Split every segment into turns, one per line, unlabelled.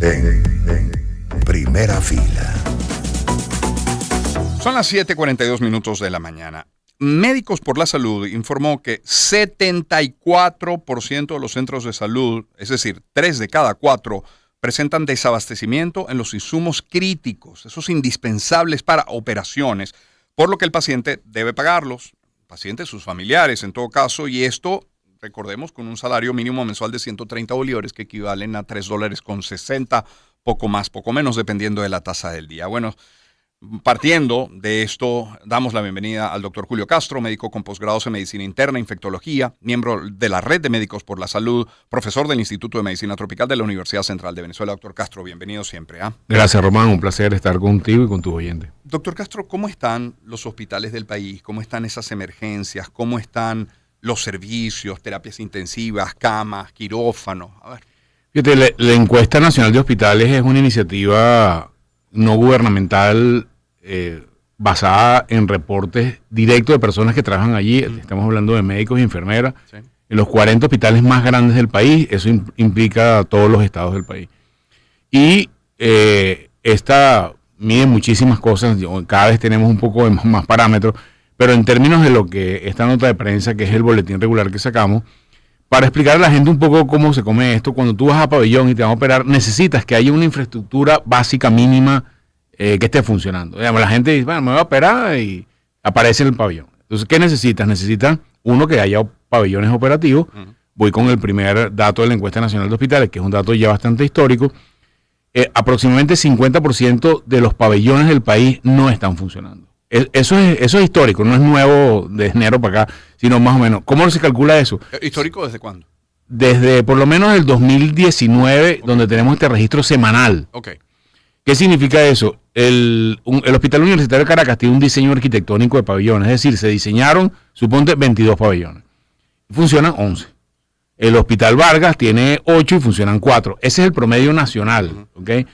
En primera fila.
Son las 7:42 de la mañana. Médicos por la Salud informó que 74% de los centros de salud, es decir, 3 de cada 4, presentan desabastecimiento en los insumos críticos, esos indispensables para operaciones, por lo que el paciente debe pagarlos, el paciente, sus familiares en todo caso, y esto, recordemos, con un salario mínimo mensual de 130 bolívares que equivalen a $3.60, poco más, poco menos, dependiendo de la tasa del día. Bueno, partiendo de esto, damos la bienvenida al doctor Julio Castro, médico con posgrados en Medicina Interna e Infectología, miembro de la Red de Médicos por la Salud, profesor del Instituto de Medicina Tropical de la Universidad Central de Venezuela. Doctor Castro, bienvenido siempre.
Gracias, Román. Un placer estar contigo y con tu oyente.
Doctor Castro, ¿cómo están los hospitales del país? ¿Cómo están esas emergencias? ¿Cómo están los servicios, terapias intensivas, camas, quirófanos? A ver.
Fíjate, la Encuesta Nacional de Hospitales es una iniciativa no gubernamental basada en reportes directos de personas que trabajan allí. Estamos hablando de médicos y enfermeras, sí, en los 40 hospitales más grandes del país. Eso implica a todos los estados del país. Y esta mide muchísimas cosas. Cada vez tenemos un poco de más parámetros, pero en términos de lo que esta nota de prensa, que es el boletín regular que sacamos, para explicar a la gente un poco cómo se come esto, cuando tú vas a pabellón y te van a operar, necesitas que haya una infraestructura básica mínima que esté funcionando. Digamos, la gente dice, bueno, me voy a operar y aparece en el pabellón. Entonces, ¿qué necesitas? Necesitas, uno, que haya pabellones operativos. Voy con el primer dato de la Encuesta Nacional de Hospitales, que es un dato ya bastante histórico. Aproximadamente 50% de los pabellones del país no están funcionando. Eso es histórico, no es nuevo de enero para acá, sino más o menos. ¿Cómo se calcula eso?
¿Histórico desde cuándo?
Desde por lo menos el 2019, donde tenemos este registro semanal. ¿Qué significa eso? El Hospital Universitario de Caracas tiene un diseño arquitectónico de pabellones, es decir, se diseñaron, suponte, 22 pabellones. Funcionan 11. El Hospital Vargas tiene 8 y funcionan 4. Ese es el promedio nacional. ¿Okay?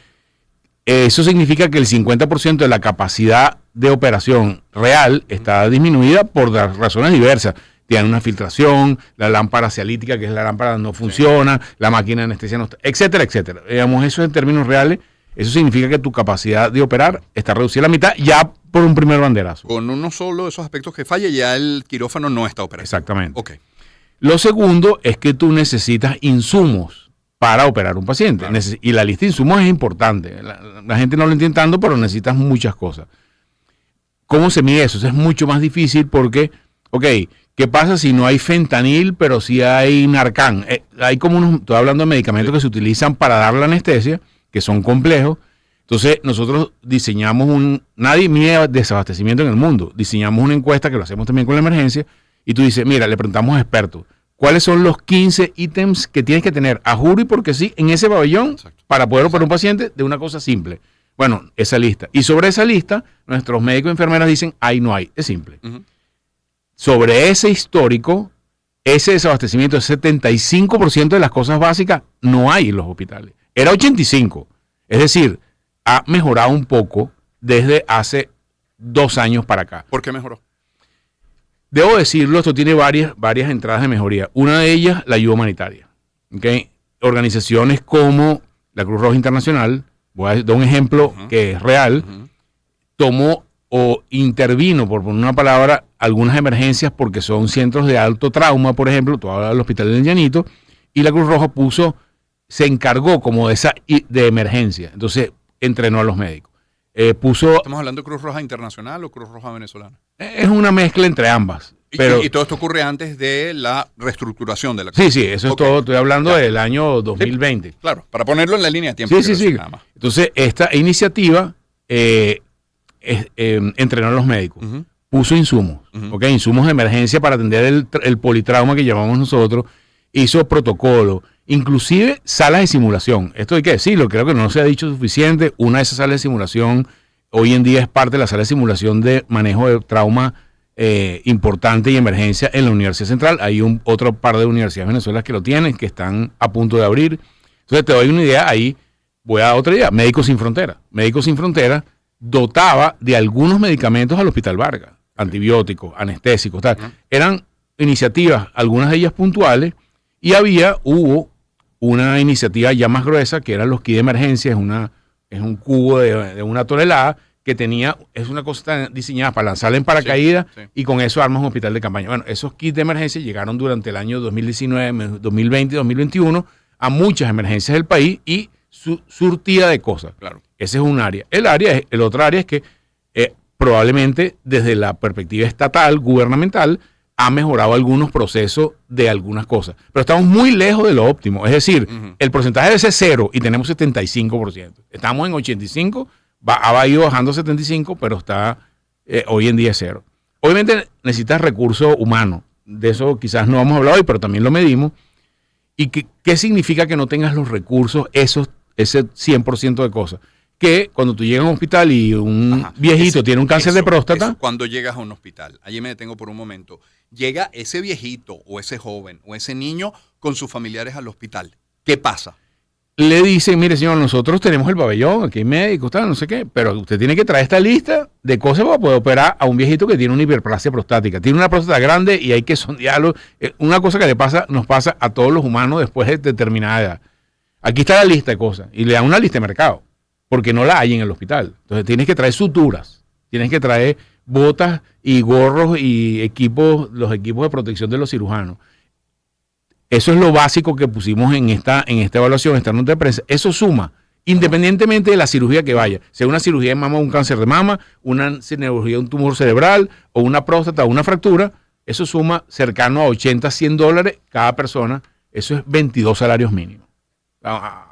Eso significa que el 50% de la capacidad de operación real está disminuida por razones diversas. Tienen una filtración, la lámpara cialítica, que es la lámpara, no funciona, la máquina de anestesia no está, etcétera, etcétera. Digamos, eso en términos reales, eso significa que tu capacidad de operar está reducida a la mitad ya por un primer banderazo.
Con uno solo de esos aspectos que falla, ya el quirófano no está operando.
Exactamente. Lo segundo es que tú necesitas insumos para operar un paciente. Claro. Y la lista de insumos es importante. La gente no lo entiende tanto, pero necesitas muchas cosas. ¿Cómo se mide eso? Eso es mucho más difícil porque, ¿qué pasa si no hay fentanil, pero sí hay Narcan? Hay como estoy hablando de medicamentos que se utilizan para dar la anestesia, que son complejos. Entonces, nosotros diseñamos nadie mide desabastecimiento en el mundo. Diseñamos una encuesta que lo hacemos también con la emergencia, y tú dices, mira, le preguntamos a expertos, ¿cuáles son los 15 ítems que tienes que tener a juro y porque sí en ese pabellón para poder operar un paciente de una cosa simple? Bueno, esa lista. Y sobre esa lista, nuestros médicos y enfermeras dicen, ahí no hay, es simple. Sobre ese histórico, ese desabastecimiento, el 75% de las cosas básicas no hay en los hospitales. Era 85%. Es decir, ha mejorado un poco desde hace 2 años para acá.
¿Por qué mejoró?
Debo decirlo, esto tiene varias entradas de mejoría. Una de ellas, la ayuda humanitaria. Organizaciones como la Cruz Roja Internacional, voy a dar un ejemplo que es real, tomó o intervino, por poner una palabra, algunas emergencias porque son centros de alto trauma, por ejemplo, tú hablas del Hospital del Llanito, y la Cruz Roja se encargó como de emergencia. Entonces, entrenó a los médicos.
¿Estamos hablando de Cruz Roja Internacional o Cruz Roja Venezolana?
Es una mezcla entre ambas.
Y todo esto ocurre antes de la reestructuración de la Cruz Roja.
Sí, eso es todo. Estoy hablando del año 2020.
Sí, claro, para ponerlo en la línea de tiempo.
Sí. Nada más. Entonces, esta iniciativa entrenó a los médicos. Puso insumos, insumos de emergencia para atender el politrauma que llamamos nosotros. Hizo protocolo, inclusive salas de simulación. Esto hay que decirlo, creo que no se ha dicho suficiente. Una de esas salas de simulación hoy en día es parte de la sala de simulación de manejo de trauma importante y emergencia en la Universidad Central. Hay otro par de universidades de Venezuela que lo tienen, que están a punto de abrir. Entonces te doy una idea, ahí voy a dar otra idea. Médicos Sin Fronteras. Médicos Sin Fronteras dotaba de algunos medicamentos al Hospital Vargas, antibióticos, anestésicos, tal. Eran iniciativas, algunas de ellas puntuales, y hubo una iniciativa ya más gruesa, que eran los kits de emergencia, es un cubo de 1 tonelada, que es una cosa diseñada para lanzarla en paracaídas,
sí.
y con eso armas un hospital de campaña. Bueno, esos kits de emergencia llegaron durante el año 2019, 2020 y 2021 a muchas emergencias del país y surtida de cosas.
Claro.
Ese es un área. El otro área es que probablemente desde la perspectiva estatal, gubernamental, ha mejorado algunos procesos de algunas cosas. Pero estamos muy lejos de lo óptimo. Es decir, el porcentaje debe ser 0 y tenemos 75%. Estamos en 85%, ha ido bajando a 75%, pero está hoy en día es 0. Obviamente necesitas recursos humanos. De eso quizás no hemos hablado hoy, pero también lo medimos. ¿Y qué significa que no tengas los recursos, ese 100% de cosas? Que cuando tú llegas a un hospital y un viejito tiene un cáncer de próstata.
Cuando llegas a un hospital, allí me detengo por un momento, llega ese viejito o ese joven o ese niño con sus familiares al hospital. ¿Qué pasa?
Le dicen, mire señor, nosotros tenemos el pabellón, aquí hay médicos, tal, no sé qué, pero usted tiene que traer esta lista de cosas para poder operar a un viejito que tiene una hiperplasia prostática. Tiene una próstata grande y hay que sondearlo. Una cosa que nos pasa a todos los humanos después de determinada edad. Aquí está la lista de cosas y le dan una lista de mercado, porque no la hay en el hospital. Entonces tienes que traer suturas, tienes que traer botas y gorros y los equipos de protección de los cirujanos. Eso es lo básico que pusimos en esta evaluación, esta nota de prensa. Eso suma, independientemente de la cirugía que vaya, sea una cirugía de mama o un cáncer de mama, una cirugía de un tumor cerebral o una próstata o una fractura, eso suma cercano a $80, $100 cada persona. Eso es 22 salarios mínimos.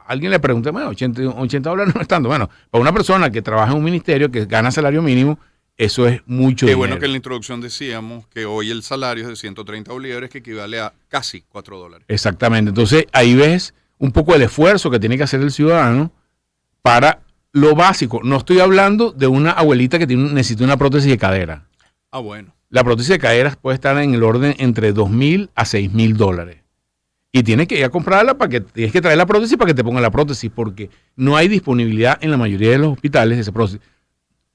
Alguien le pregunta, bueno, $80 no es tanto. Bueno, para una persona que trabaja en un ministerio que gana salario mínimo, eso es mucho dinero.
Qué bueno que en la introducción decíamos que hoy el salario es de 130 bolívares, que equivale a casi $4.
Exactamente. Entonces, ahí ves un poco el esfuerzo que tiene que hacer el ciudadano para lo básico. No estoy hablando de una abuelita que necesita una prótesis de cadera.
Ah, bueno.
La prótesis de cadera puede estar en el orden entre $2,000 a $6,000. Y tienes que ir a comprarla tienes que traer la prótesis para que te pongan la prótesis, porque no hay disponibilidad en la mayoría de los hospitales de esa prótesis.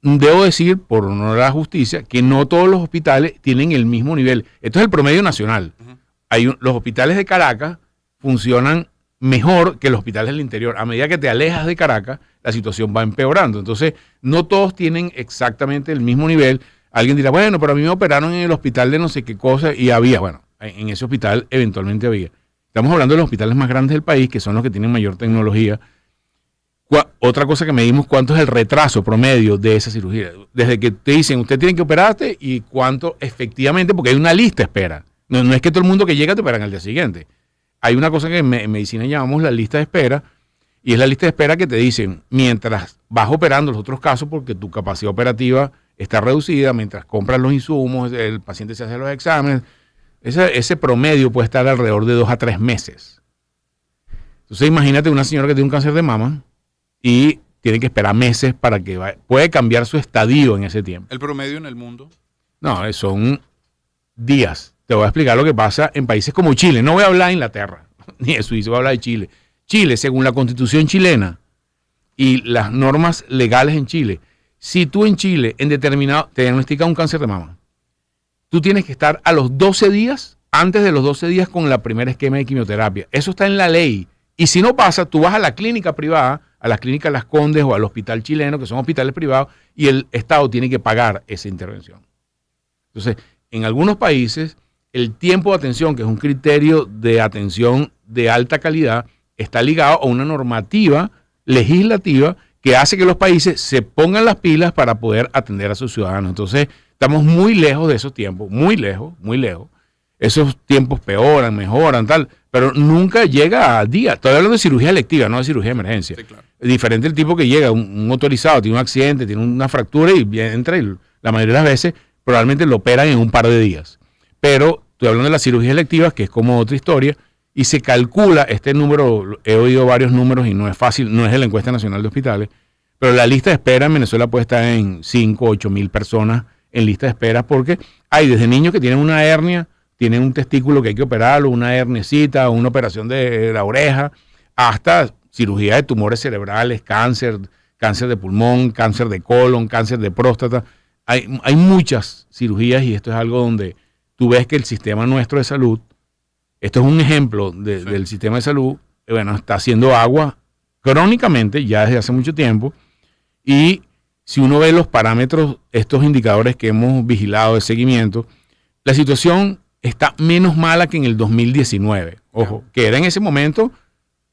Debo decir, por honor a la justicia, que no todos los hospitales tienen el mismo nivel. Esto es el promedio nacional. Los hospitales de Caracas funcionan mejor que los hospitales del interior. A medida que te alejas de Caracas, la situación va empeorando. Entonces, no todos tienen exactamente el mismo nivel. Alguien dirá, bueno, pero a mí me operaron en el hospital de no sé qué cosa y había. Bueno, en ese hospital eventualmente había. Estamos hablando de los hospitales más grandes del país, que son los que tienen mayor tecnología. Otra cosa que medimos, cuánto es el retraso promedio de esa cirugía. Desde que te dicen, usted tiene que operarte, y cuánto efectivamente, porque hay una lista de espera. No es que todo el mundo que llega te operan al día siguiente. Hay una cosa que en medicina llamamos la lista de espera, y es la lista de espera que te dicen, mientras vas operando los otros casos, porque tu capacidad operativa está reducida, mientras compras los insumos, el paciente se hace los exámenes, ese promedio puede estar alrededor de 2 a 3 meses. Entonces imagínate una señora que tiene un cáncer de mama y tiene que esperar meses para que puede cambiar su estadio en ese tiempo.
¿El promedio en el mundo?
No, son días. Te voy a explicar lo que pasa en países como Chile. No voy a hablar de Inglaterra, ni de Suiza, voy a hablar de Chile. Chile, según la Constitución chilena y las normas legales en Chile, si tú en Chile te diagnostica un cáncer de mama, tú tienes que estar a los 12 días, antes de los 12 días, con la primera esquema de quimioterapia. Eso está en la ley. Y si no pasa, tú vas a la clínica privada, a la clínica Las Condes o al hospital chileno, que son hospitales privados, y el Estado tiene que pagar esa intervención. Entonces, en algunos países, el tiempo de atención, que es un criterio de atención de alta calidad, está ligado a una normativa legislativa que hace que los países se pongan las pilas para poder atender a sus ciudadanos. Entonces, estamos muy lejos de esos tiempos, muy lejos, muy lejos. Esos tiempos mejoran, tal, pero nunca llega al día. Estoy hablando de cirugía electiva, no de cirugía de emergencia.
Sí, claro.
Es diferente el tipo que llega, un motorizado, tiene un accidente, tiene una fractura y entra, y la mayoría de las veces probablemente lo operan en un par de días. Pero estoy hablando de las cirugías electivas, que es como otra historia, y se calcula este número, he oído varios números y no es fácil, no es de la encuesta nacional de hospitales, pero la lista de espera en Venezuela puede estar en 5 o 8 mil personas en lista de espera, porque hay desde niños que tienen una hernia, tienen un testículo que hay que operarlo, una hernecita, una operación de la oreja, hasta cirugía de tumores cerebrales, cáncer de pulmón, cáncer de colon, cáncer de próstata. Hay muchas cirugías y esto es algo donde tú ves que el sistema nuestro de salud, esto es un ejemplo del sistema de salud, bueno, está haciendo agua crónicamente ya desde hace mucho tiempo. Y si uno ve los parámetros, estos indicadores que hemos vigilado de seguimiento, la situación está menos mala que en el 2019. Ojo, que era en ese momento,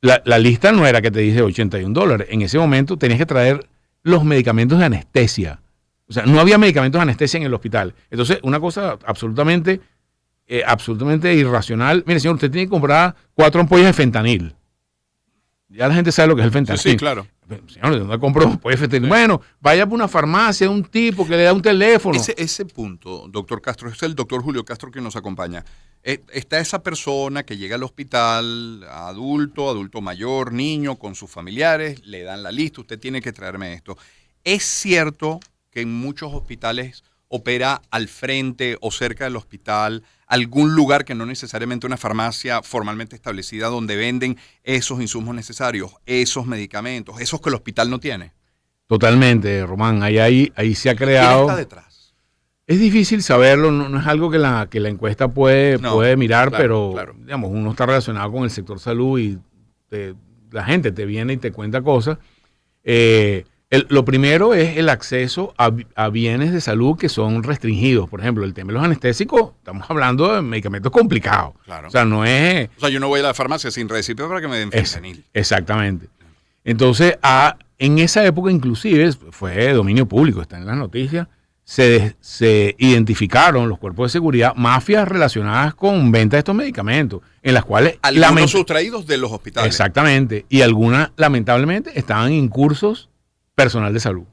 la lista no era que te dice $81. En ese momento tenías que traer los medicamentos de anestesia. O sea, no había medicamentos de anestesia en el hospital. Entonces, una cosa absolutamente irracional. Mire, señor, usted tiene que comprar 4 ampollas de fentanil. Ya la gente sabe lo que es el fentanil.
Sí, claro.
Señor, ¿de dónde compro ampollas de fentanil? Sí. Bueno, vaya por una farmacia, un tipo que le da un teléfono.
Ese punto, doctor Castro, es el doctor Julio Castro quien nos acompaña. Está esa persona que llega al hospital, adulto mayor, niño, con sus familiares, le dan la lista, usted tiene que traerme esto. ¿Es cierto que en muchos hospitales opera al frente o cerca del hospital algún lugar que no necesariamente una farmacia formalmente establecida donde venden esos insumos necesarios, esos medicamentos, esos que el hospital no tiene?
Totalmente, Román. Ahí se ha creado.
¿Quién está detrás?
Es difícil saberlo, no es algo que la encuesta puede mirar, pero digamos, uno está relacionado con el sector salud y la gente te viene y te cuenta cosas. Lo primero es el acceso a bienes de salud que son restringidos. Por ejemplo, el tema de los anestésicos, estamos hablando de medicamentos complicados.
Claro.
O sea, no es...
O sea, yo no voy a la farmacia sin recibo para que me den fentanil.
Exactamente. Entonces, en esa época inclusive, fue de dominio público, está en las noticias, se identificaron los cuerpos de seguridad mafias relacionadas con venta de estos medicamentos, en las cuales...
Algunos sustraídos de los hospitales.
Exactamente. Y algunas, lamentablemente, estaban incursos personal de salud,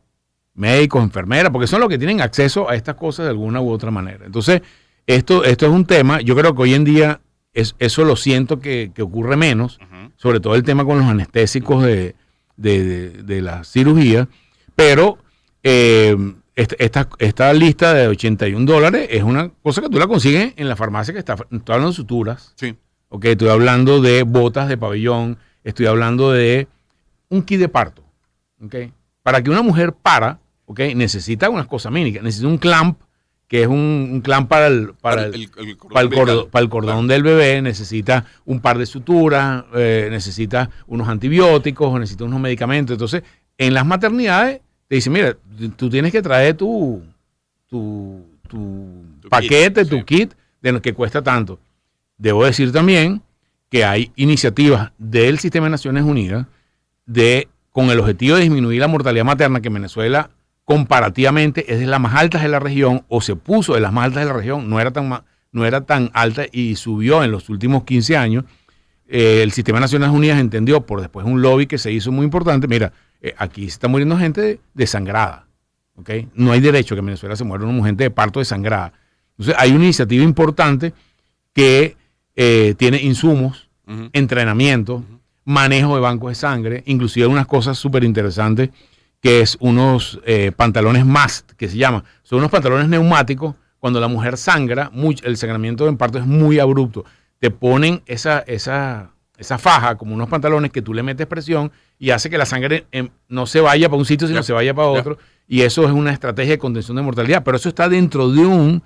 médicos, enfermeras, porque son los que tienen acceso a estas cosas de alguna u otra manera. Entonces, esto es un tema, yo creo que hoy en día eso lo siento que ocurre menos, sobre todo el tema con los anestésicos de la cirugía, pero esta lista de $81 es una cosa que tú la consigues en la farmacia que estoy hablando de suturas,
sí.
Okay, estoy hablando de botas de pabellón, estoy hablando de un kit de parto, ¿okay? Para que una mujer necesita unas cosas mínimas. Necesita un clamp, que es un clamp para el cordón del bebé. Necesita un par de suturas, necesita unos antibióticos, necesita unos medicamentos. Entonces, en las maternidades, te dicen, mira, tú tienes que traer tu paquete, tu kit, de lo que cuesta tanto. Debo decir también que hay iniciativas del Sistema de Naciones Unidas con el objetivo de disminuir la mortalidad materna, que en Venezuela comparativamente es de las más altas de la región, o se puso de las más altas de la región, no era tan alta y subió en los últimos 15 años. El Sistema de Naciones Unidas entendió, por después un lobby que se hizo muy importante, mira, aquí se está muriendo gente desangrada, ¿okay? No hay derecho que en Venezuela se muera una gente de parto desangrada. Entonces hay una iniciativa importante que tiene insumos, entrenamiento, manejo de bancos de sangre, inclusive unas cosas súper interesantes, que es unos pantalones MAST, que se llaman. Son unos pantalones neumáticos. Cuando la mujer sangra, el sangramiento en parto es muy abrupto. Te ponen esa faja, como unos pantalones que tú le metes presión y hace que la sangre no se vaya para un sitio, sino se vaya para otro. Y eso es una estrategia de contención de mortalidad. Pero eso está dentro de un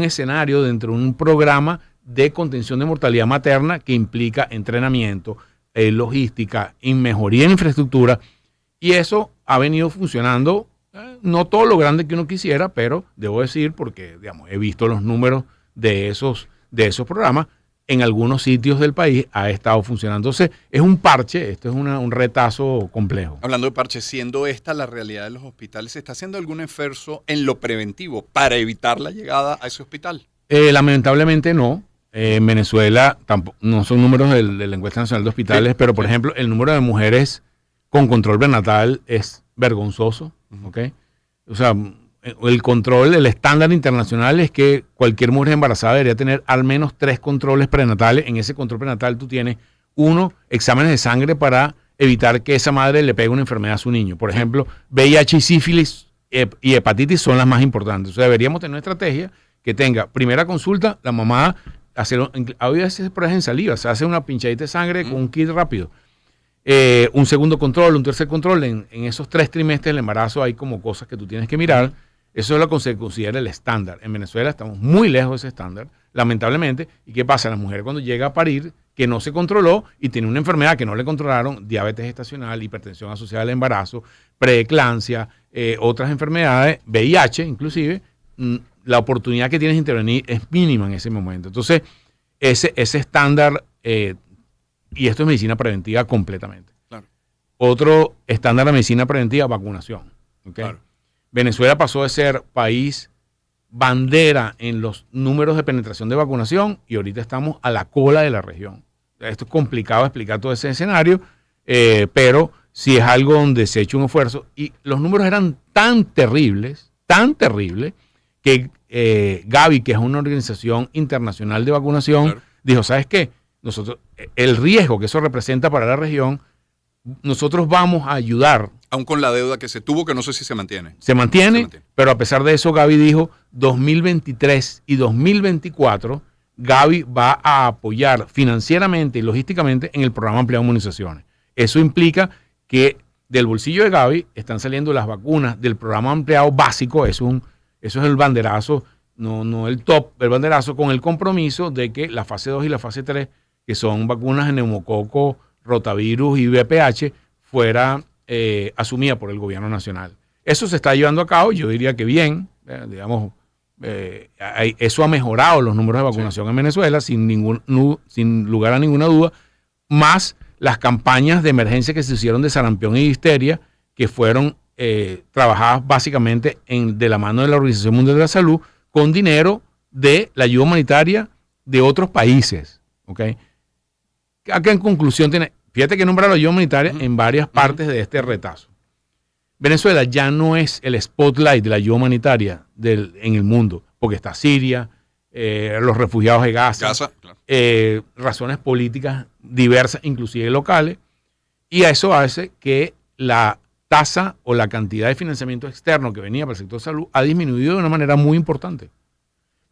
escenario, dentro de un programa de contención de mortalidad materna que implica entrenamiento, logística y mejoría en infraestructura, y eso ha venido funcionando, no todo lo grande que uno quisiera, pero debo decir, porque digamos, he visto los números de esos programas, en algunos sitios del país ha estado funcionando. Entonces, es un parche, esto es un retazo complejo.
Hablando de parche, siendo esta la realidad de los hospitales, ¿se está haciendo algún esfuerzo en lo preventivo para evitar la llegada a ese hospital?
Lamentablemente no. En Venezuela no son números de la encuesta nacional de hospitales, pero por ejemplo el número de mujeres con control prenatal es vergonzoso, ¿okay? O sea, el estándar internacional es que cualquier mujer embarazada debería tener al menos 3 controles prenatales. En ese control prenatal tú tienes exámenes de sangre para evitar que esa madre le pegue una enfermedad a su niño. Por ejemplo, VIH y sífilis y hepatitis son las más importantes. O sea, deberíamos tener una estrategia que tenga primera consulta, la mamá a veces pruebas en saliva, se hace una pinchadita de sangre con un kit rápido. Un segundo control, un tercer control. En esos 3 trimestres del embarazo hay como cosas que tú tienes que mirar. Eso es lo que se considera el estándar. En Venezuela estamos muy lejos de ese estándar. lamentablemente. ¿Y qué pasa? La mujer cuando llega a parir, que no se controló y tiene una enfermedad que no le controlaron, diabetes gestacional, hipertensión asociada al embarazo, preeclampsia, otras enfermedades, VIH inclusive, la oportunidad que tienes de intervenir es mínima en ese momento. Entonces, ese estándar, y esto es medicina preventiva completamente.
Claro.
Otro estándar de medicina preventiva, vacunación. ¿Okay?
Claro.
Venezuela pasó de ser país bandera en los números de penetración de vacunación y ahorita estamos a la cola de la región. Esto es complicado explicar todo ese escenario, pero sí es algo donde se ha hecho un esfuerzo y los números eran tan terribles, que Gavi, que es una organización internacional de vacunación, claro, dijo, ¿sabes qué? Nosotros, el riesgo que eso representa para la región, nosotros vamos a ayudar.
Aún con la deuda que se tuvo, que no sé si se mantiene.
Se mantiene, pero a pesar de eso, Gavi dijo, 2023 y 2024, Gavi va a apoyar financieramente y logísticamente en el programa ampliado de inmunizaciones. Eso implica que del bolsillo de Gavi están saliendo las vacunas del programa ampliado básico, eso es el banderazo, no el top, el banderazo con el compromiso de que la fase 2 y la fase 3, que son vacunas de neumococo, rotavirus y VPH, fuera asumida por el gobierno nacional. Eso se está llevando a cabo, yo diría que bien, digamos, eso ha mejorado los números de vacunación en Venezuela, sin lugar a ninguna duda, más las campañas de emergencia que se hicieron de sarampión y difteria, que fueron trabajadas básicamente de la mano de la Organización Mundial de la Salud, con dinero de la ayuda humanitaria de otros países. ¿Okay? Acá en conclusión, fíjate que nombra la ayuda humanitaria en varias partes de este retazo. Venezuela ya no es el spotlight de la ayuda humanitaria en el mundo, porque está Siria, los refugiados de Gaza, claro, razones políticas diversas, inclusive locales, y a eso hace que la tasa o la cantidad de financiamiento externo que venía para el sector de salud ha disminuido de una manera muy importante.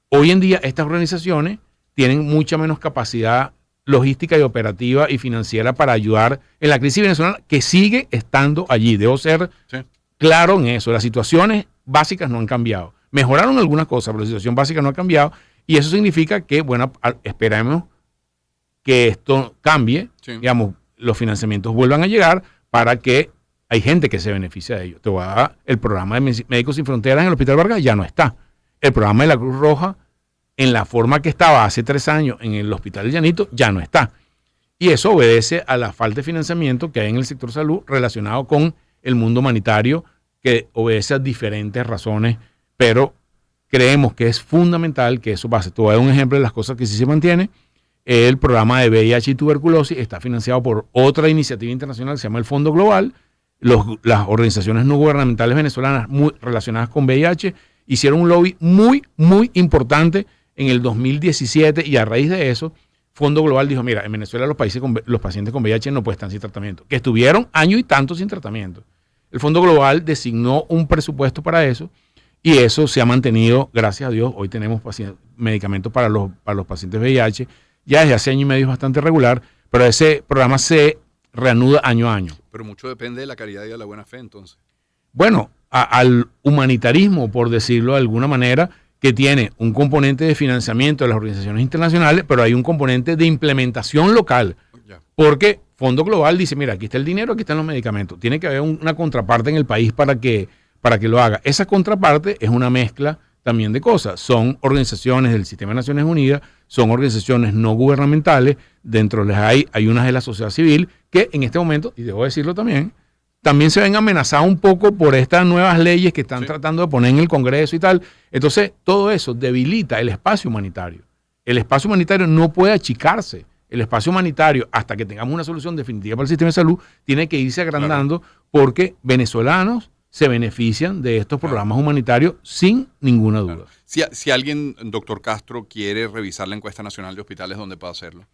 Hoy en día estas organizaciones tienen mucha menos capacidad logística y operativa y financiera para ayudar en la crisis venezolana, que sigue estando allí. Debo ser claro en eso. Las situaciones básicas no han cambiado. Mejoraron algunas cosas, pero la situación básica no ha cambiado. Y eso significa que, bueno, esperemos que esto cambie, digamos, los financiamientos vuelvan a llegar para que hay gente que se beneficia de ello. Te voy a dar el programa de Médicos Sin Fronteras en el Hospital Vargas, ya no está. El programa de la Cruz Roja, en la forma que estaba hace 3 años en el Hospital del Llanito, ya no está. Y eso obedece a la falta de financiamiento que hay en el sector salud relacionado con el mundo humanitario, que obedece a diferentes razones, pero creemos que es fundamental que eso pase. Te voy a dar un ejemplo de las cosas que sí se mantiene. El programa de VIH y tuberculosis está financiado por otra iniciativa internacional que se llama el Fondo Global. Las organizaciones no gubernamentales venezolanas relacionadas con VIH hicieron un lobby muy, muy importante en el 2017 y a raíz de eso, Fondo Global dijo, mira, en Venezuela los pacientes con VIH no pueden estar sin tratamiento, que estuvieron año y tanto sin tratamiento. El Fondo Global designó un presupuesto para eso y eso se ha mantenido, gracias a Dios. Hoy tenemos medicamentos para los pacientes VIH, ya desde hace año y medio es bastante regular, pero ese programa se reanuda año a año.
Pero mucho depende de la caridad y de la buena fe, entonces.
Bueno, al humanitarismo, por decirlo de alguna manera, que tiene un componente de financiamiento de las organizaciones internacionales, pero hay un componente de implementación local. Porque Fondo Global dice, mira, aquí está el dinero, aquí están los medicamentos. Tiene que haber una contraparte en el país para que lo haga. Esa contraparte es una mezcla también de cosas. Son organizaciones del Sistema de Naciones Unidas, son organizaciones no gubernamentales, dentro de las hay unas de la sociedad civil que en este momento, y debo decirlo también se ven amenazadas un poco por estas nuevas leyes que están tratando de poner en el Congreso y tal. Entonces, todo eso debilita el espacio humanitario. El espacio humanitario no puede achicarse. El espacio humanitario, hasta que tengamos una solución definitiva para el sistema de salud, tiene que irse agrandando porque venezolanos se benefician de estos programas humanitarios sin ninguna duda.
Si alguien, doctor Castro, quiere revisar la encuesta nacional de hospitales, ¿dónde puede hacerlo?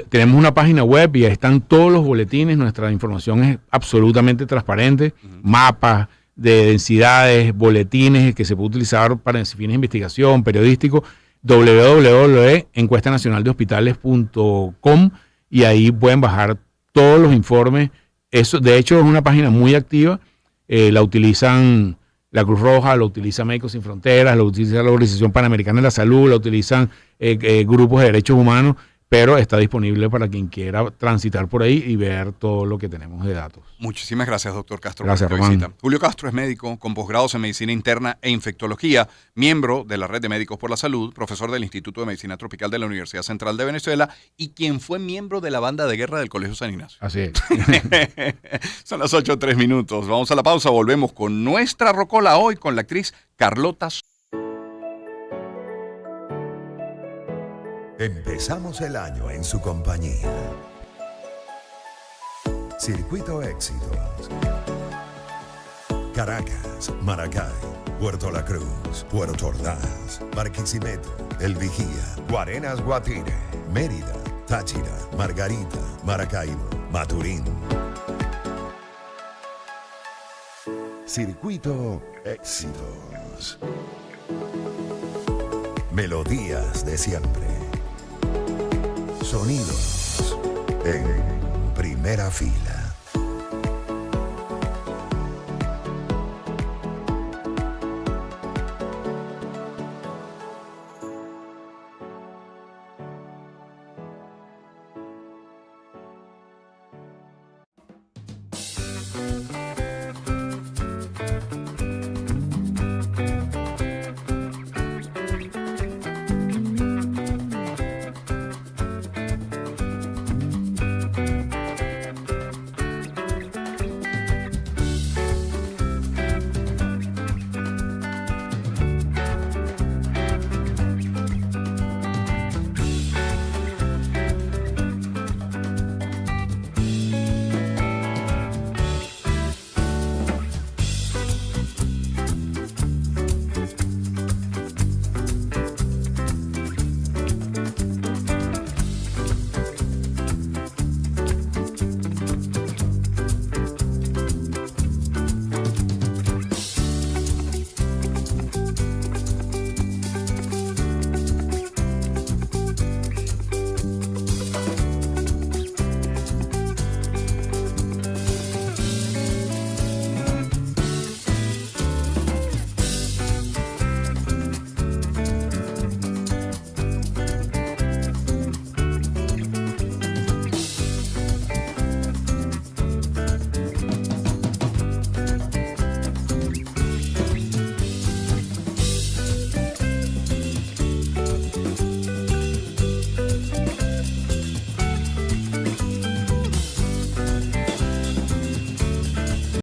Tenemos una página web y ahí están todos los boletines. Nuestra información es absolutamente transparente. Mapas de densidades, boletines que se puede utilizar para fines de investigación, periodístico. www.encuestanacionaldehospitales.com y ahí pueden bajar todos los informes. Eso, de hecho, es una página muy activa. La utilizan la Cruz Roja, lo utiliza Médicos Sin Fronteras, lo utiliza la Organización Panamericana de la Salud, lo utilizan grupos de derechos humanos, pero está disponible para quien quiera transitar por ahí y ver todo lo que tenemos de datos.
Muchísimas gracias, doctor Castro,
Gracias,
por esta
Román.
visita. Julio Castro es médico con posgrados en Medicina Interna e Infectología, miembro de la Red de Médicos por la Salud, profesor del Instituto de Medicina Tropical de la Universidad Central de Venezuela y quien fue miembro de la banda de guerra del Colegio San Ignacio.
Así es.
Son las 8:03. Vamos a la pausa, volvemos con nuestra rocola hoy con la actriz Carlota.
Empezamos el año en su compañía. Circuito Éxitos. Caracas, Maracay, Puerto La Cruz, Puerto Ordaz, Barquisimeto, El Vigía, Guarenas, Guatire, Mérida, Táchira, Margarita, Maracaibo, Maturín. Circuito Éxitos. Melodías de siempre. Sonidos en primera fila.